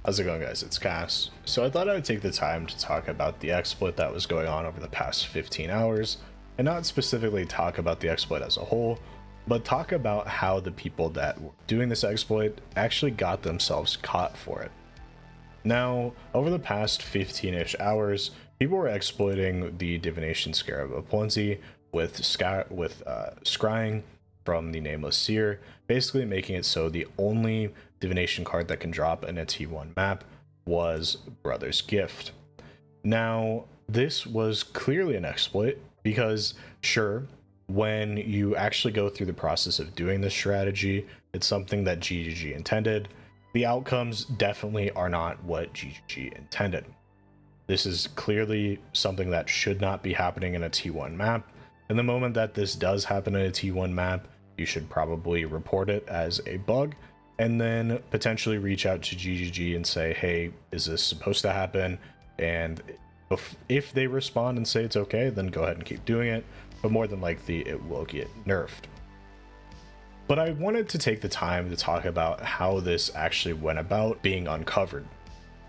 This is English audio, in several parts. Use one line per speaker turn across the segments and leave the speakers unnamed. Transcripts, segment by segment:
How's it going, guys? It's Cass. So I thought I would take the time to talk about the exploit that was going on over the past 15 hours, and not specifically talk about the exploit as a whole, but talk about how the people that were doing this exploit actually got themselves caught for it. Now, over the past 15-ish hours, people were exploiting the divination scarab aplenty with scrying from the nameless seer, basically making it so the only divination card that can drop in a T1 map was Brother's Gift. Now, this was clearly an exploit because, sure, when you actually go through the process of doing this strategy, it's something that GGG intended. The outcomes definitely are not what GGG intended. This is clearly something that should not be happening in a T1 map. And the moment that this does happen in a T1 map, you should probably report it as a bug and then potentially reach out to GGG and say, hey, is this supposed to happen? And if they respond and say it's okay, then go ahead and keep doing it. But more than likely, it will get nerfed. But I wanted to take the time to talk about how this actually went about being uncovered.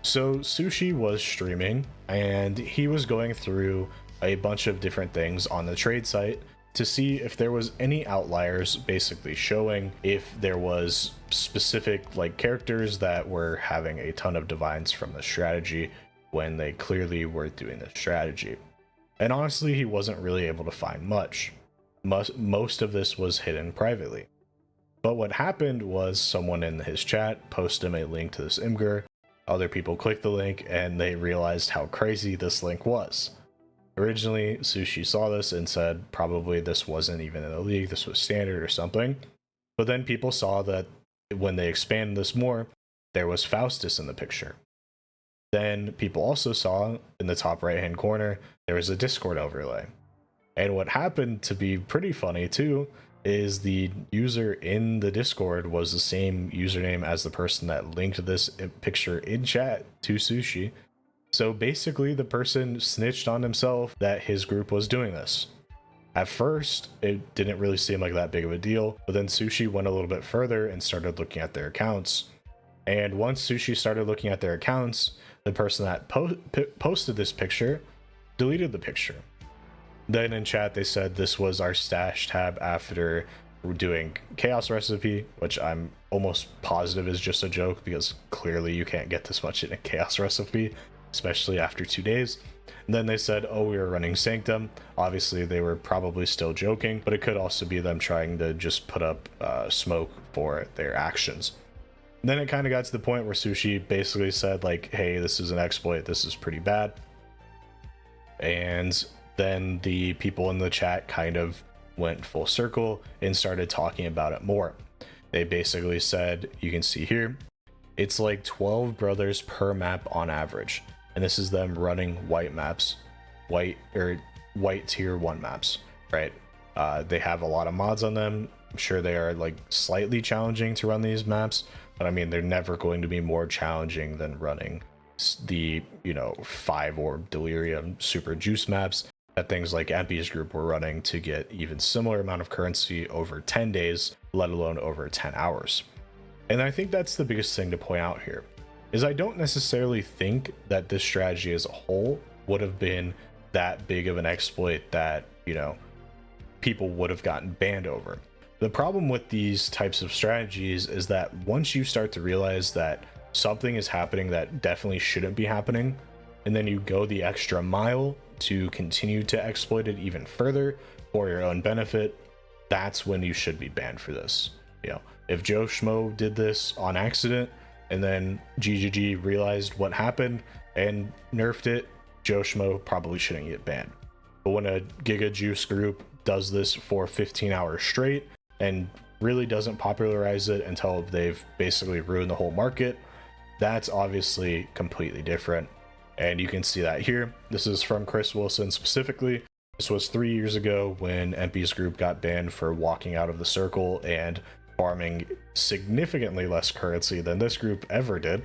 So Sushi was streaming and he was going through a bunch of different things on the trade site to see if there was any outliers, basically showing if there was specific characters that were having a ton of divines from the strategy when they clearly were doing the strategy. And honestly, he wasn't really able to find much. Most of this was hidden privately. But what happened was someone in his chat posted him a link to this Imgur. Other people clicked the link and they realized how crazy this link was. Originally, Sushi saw this and said probably this wasn't even in the league, this was standard or something. But then people saw that when they expanded this more, there was Faustus in the picture. Then people also saw in the top right hand corner, there was a Discord overlay. And what happened to be pretty funny too, is the user in the Discord was the same username as the person that linked this picture in chat to Sushi. So basically the person snitched on himself that his group was doing this. At first, it didn't really seem like that big of a deal, but then Sushi went a little bit further and started looking at their accounts. And once Sushi started looking at their accounts, the person that posted this picture deleted the picture. Then in chat, they said this was our stash tab after doing Chaos Recipe, which I'm almost positive is just a joke because clearly you can't get this much in a Chaos Recipe, especially after 2 days. And then they said, oh, we were running Sanctum. Obviously, they were probably still joking, but it could also be them trying to just put up smoke for their actions. And then it kind of got to the point where Sushi basically said, hey, this is an exploit. This is pretty bad. And then the people in the chat kind of went full circle and started talking about it more. They basically said, you can see here, it's like 12 brothers per map on average. And this is them running white maps, white tier 1 maps, right? They have a lot of mods on them. I'm sure they are slightly challenging to run these maps, but I mean, they're never going to be more challenging than running the 5 orb delirium super juice maps that things like MP's group were running to get even similar amount of currency over 10 days, let alone over 10 hours. And I think that's the biggest thing to point out here, is I don't necessarily think that this strategy as a whole would have been that big of an exploit that, people would have gotten banned over. The problem with these types of strategies is that once you start to realize that something is happening that definitely shouldn't be happening, and then you go the extra mile to continue to exploit it even further for your own benefit, that's when you should be banned for this. If Joe Schmo did this on accident and then GGG realized what happened and nerfed it, Joe Schmo probably shouldn't get banned. But when a Giga Juice group does this for 15 hours straight and really doesn't popularize it until they've basically ruined the whole market, that's obviously completely different. And you can see that here. This is from Chris Wilson specifically. This was 3 years ago when MP's group got banned for walking out of the circle and farming significantly less currency than this group ever did.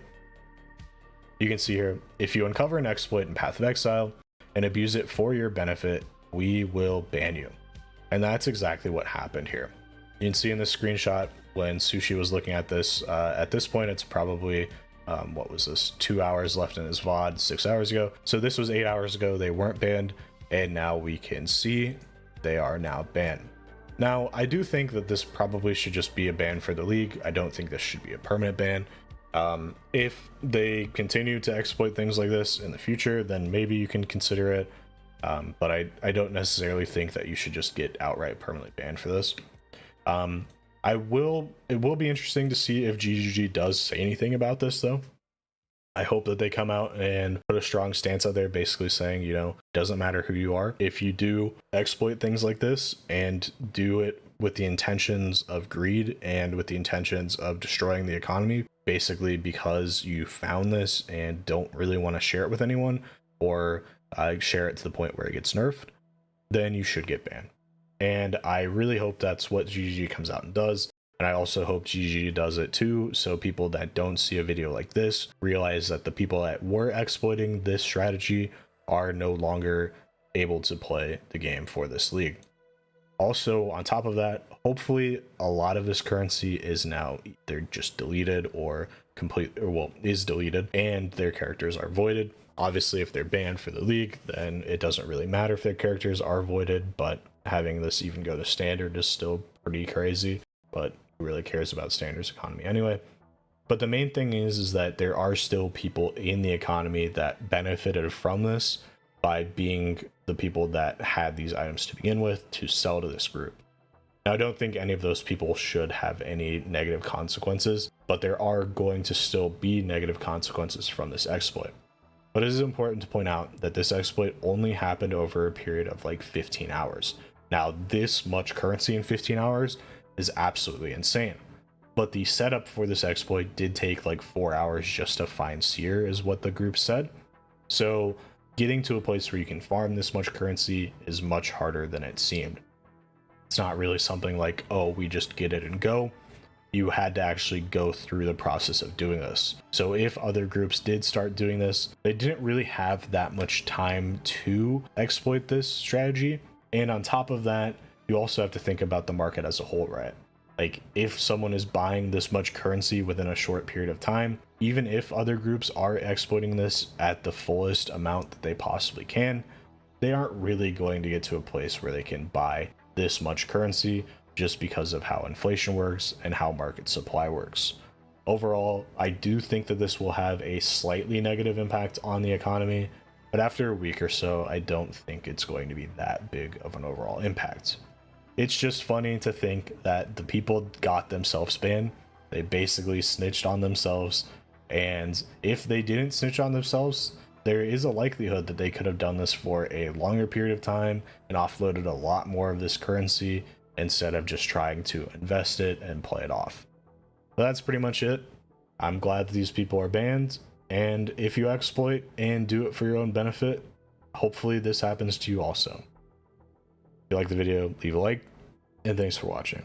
You can see here, if you uncover an exploit in Path of Exile and abuse it for your benefit, we will ban you. And that's exactly what happened here. You can see in this screenshot when Sushi was looking at this point, it's probably what was this, 2 hours left in his VOD 6 hours ago. So this was 8 hours ago. They weren't banned, and now we can see they are now banned. Now, I do think that this probably should just be a ban for the league. I don't think this should be a permanent ban. If they continue to exploit things like this in the future, then maybe you can consider it. But I don't necessarily think that you should just get outright permanently banned for this. It will be interesting to see if GGG does say anything about this, though. I hope that they come out and put a strong stance out there, basically saying, you know, doesn't matter who you are. If you do exploit things like this and do it with the intentions of greed and with the intentions of destroying the economy, basically because you found this and don't really want to share it with anyone, or share it to the point where it gets nerfed, then you should get banned. And I really hope that's what GGG comes out and does. And I also hope GGG does it too, so people that don't see a video like this realize that the people that were exploiting this strategy are no longer able to play the game for this league. Also, on top of that, hopefully a lot of this currency is now either just deleted or is deleted, and their characters are voided. Obviously, if they're banned for the league, then it doesn't really matter if their characters are voided, but having this even go to standard is still pretty crazy. But who really cares about standards economy anyway? But the main thing is that there are still people in the economy that benefited from this by being the people that had these items to begin with to sell to this group. Now, I don't think any of those people should have any negative consequences, but there are going to still be negative consequences from this exploit. But it is important to point out that this exploit only happened over a period of like 15 hours. Now, this much currency in 15 hours is absolutely insane. But the setup for this exploit did take like 4 hours just to find Seer, is what the group said. So getting to a place where you can farm this much currency is much harder than it seemed. It's not really something like, oh, we just get it and go. You had to actually go through the process of doing this. So if other groups did start doing this, they didn't really have that much time to exploit this strategy. And on top of that, you also have to think about the market as a whole, right? Like, if someone is buying this much currency within a short period of time, even if other groups are exploiting this at the fullest amount that they possibly can, they aren't really going to get to a place where they can buy this much currency just because of how inflation works and how market supply works. Overall, I do think that this will have a slightly negative impact on the economy, but after a week or so, I don't think it's going to be that big of an overall impact. It's just funny to think that the people got themselves banned. They basically snitched on themselves, and if they didn't snitch on themselves, there is a likelihood that they could have done this for a longer period of time and offloaded a lot more of this currency instead of just trying to invest it and play it off. But that's pretty much it. I'm glad that these people are banned, and if you exploit and do it for your own benefit, hopefully this happens to you also. If you like the video, leave a like, and thanks for watching.